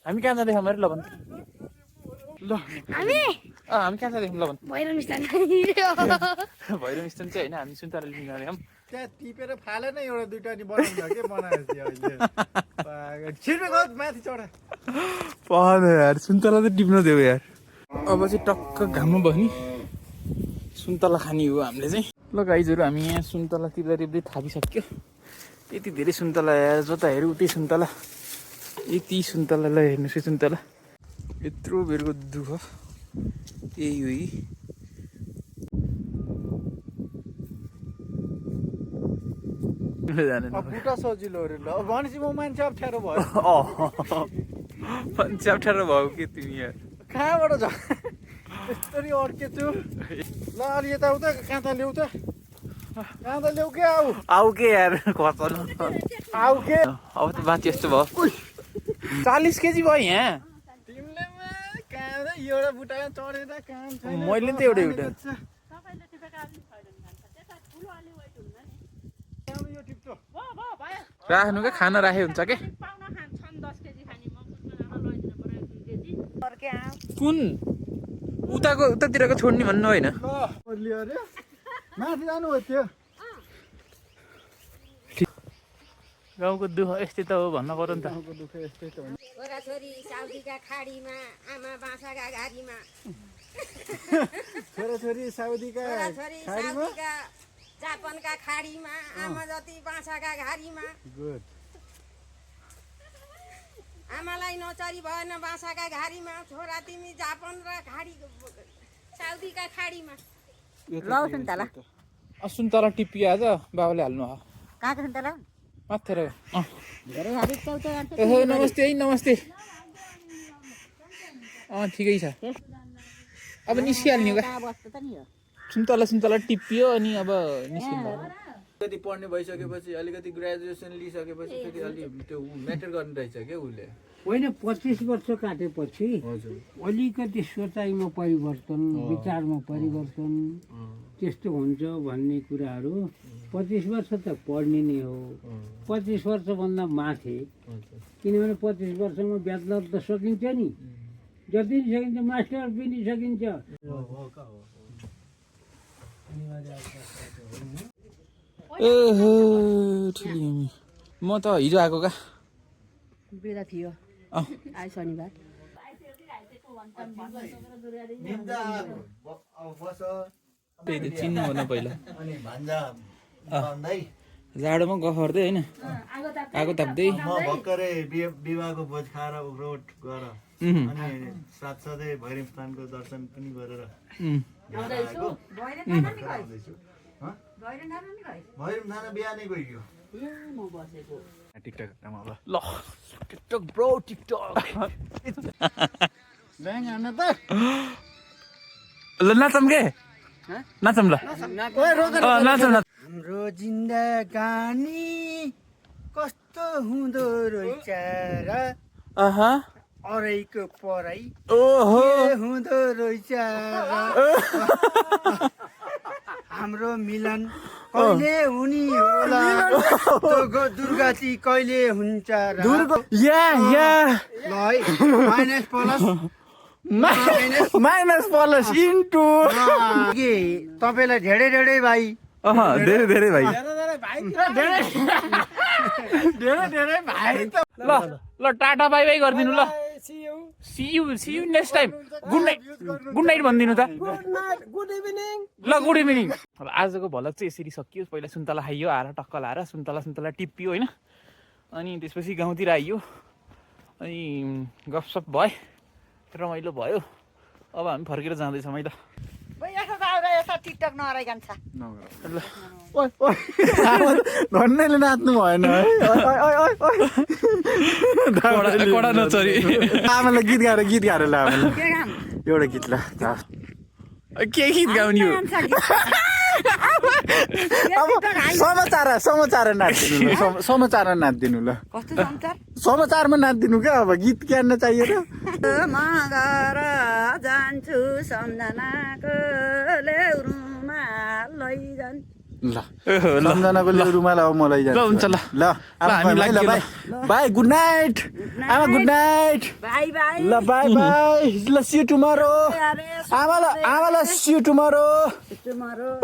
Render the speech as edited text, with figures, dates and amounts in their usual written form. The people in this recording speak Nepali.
हामी कहाँ जाँदै खबर ल भन् ल हामी कहाँ जाँदै ल भन् भैरव स्थान भैरव स्थान चाहिँ होइन हामी सुन्तला लिन जाँदै हौँ त्यहाँ टिपेर फालेन एउटा दुईटा नि बनाउँछ के बनाएछ अहिले छिर्नु माथि चढा पाएन यार सुन्तला त टिप्न देऊ यार अब चाहिँ टक्क घाममा बस्ने सुन्तला खाने हो हामीले चाहिँ ल गाइजहरू हामी यहाँ सुन्तला टिप्दा टिप्दै थापिसक्यो यति धेरै सुन्तला यार जता हेऱ्यो उतै सुन्तला यति सुन्तलालाई हेर्नुहोस् है सुन्तला यत्रो बेरको दुःख यही हो यी बुटा सजिलो अरे ल भनेपछि म मान्छे अप्ठ्यारो भयो मान्छे अप्ठ्यारो भयो के तिमी यार कहाँबाट छ यस्तरी अड्केछु ल अलि यताउता काँथा ल्याउ त काँथा ल्याउ के आऊ के यार खर्चल आऊ के अब त बाँची यस्तो भयो 40 केजी भयो यहाँ तिमीले काँदा एउटा बुटामा चढेर काम छैन मैले त एउटै एउटा राख्नु क्या खाना राखे हुन्छ के कुन उतातिरको छोड्ने भन्नु होइन माथि जानु हो त्यो गाउँको दुःख यस्तै त हो भन्न पर्यो नि त दुःख यस्तै त हो छोराछोरी साउदीका खाडीमा आमा बाँसाका घारीमा छोराछोरी साउदीका खाडीमा जापानका खाडीमा आमा जति बाँसाका घारीमा गुड आमालाई नचरी भएन बाँसाका घारीमा छोरा तिमी जापान र खाडी साउदीका खाडीमा सुन्तला सुन्तला टिपिया आज बाबाले हाल्नु हो कहाँको सुन्तला माथेर धेरै हारी चौथो ओहो नमस्ते है नमस्ते ठिकै छ अब निस्किहाल्ने हो क्या बस्छ त नि हो सुन्तला टिपियो अनि अब निस्किनु अलिकति पढ्ने भइसकेपछि अलिकति ग्रेजुएसन लिइसकेपछि फेरि अलि त्यो म्याटर गर्ने रहेछ क्या उसले होइन 25 वर्ष काटेपछि अलिकति सोचाइमा परिवर्तन विचारमा परिवर्तन त्यस्तो हुन्छ भन्ने कुराहरू 25 वर्ष त पढ्ने नै हो 25 वर्षभन्दा माथि किनभने 25 वर्षमा ब्याचलर त सकिन्छ नि जति सकिन्छ मास्टर पनि सकिन्छ ओहो ठिकै म त हिजो आएको का बिदा थियो आज शनिबार त्यही त चिन्नु भन पहिला अनि भान्जा जाडोमा गफ गर्दै होइन आगो ताप्दै म भर्खरै विवाहको भोज खाएर रोड गएर अनि साथसाथै भैरव स्थानको दर्शन पनि गरेर भैरव थाना बिहानै गइयो टिकटक ल टिकटक ब्रो टिकटक ल्याङ हान्न त ल नाचौँ के नाचौँ ल नाचौँ हाम्रो जिन्दगानी कस्तो हुँदो रहेछ र आहा अरैको परै ओहो हुँदो रहेछ हाम्रो मिलन कहिले हुने होला दुर्गति कहिले हुन्छ र या ल है minus plus minus plus into के तपाईँलाई धेरै धेरै भाइ धेरै धेरै भाइ धेरै भाइ त ल ल टाटा बाई बाई गरिदिनु ल see you next time good night भनिदिनु त गुड इभिनिङ ल गुड इभिनिङ अब आजको भलक चाहिँ यसरी सकियो पहिला सुन्तला खाइयो आएर टक्क लाएर सुन्तला टिप्पियो होइन अनि त्यसपछि गाउँतिर आइयो अनि गफसप भयो रमाइलो भयो अब हामी फर्केर जाँदैछौँ है त भन्नेले नाच्नु भएन है कडा नचरी आमालाई गीत गाएर ल आमालाई एउटा गीत ल के गीत गाउने हो समाचार नाचिदिनु ल समाचारमा नाचिदिनु क्या अब गीत गान्न चाहियो र मगर जान्छु सम्झनाको ल्याउरुमा लैजान् ल ल सम्झनाको लिए रुमाल अब मलाई ल हुन्छ ल ल हामी बाई लाग्यो बाई बाई गुड नाइट आमा गुड नाइट बाई बाई ल बाई बाई ल सी यु टुमारो आमा ल सी यु टुमारो tomorrow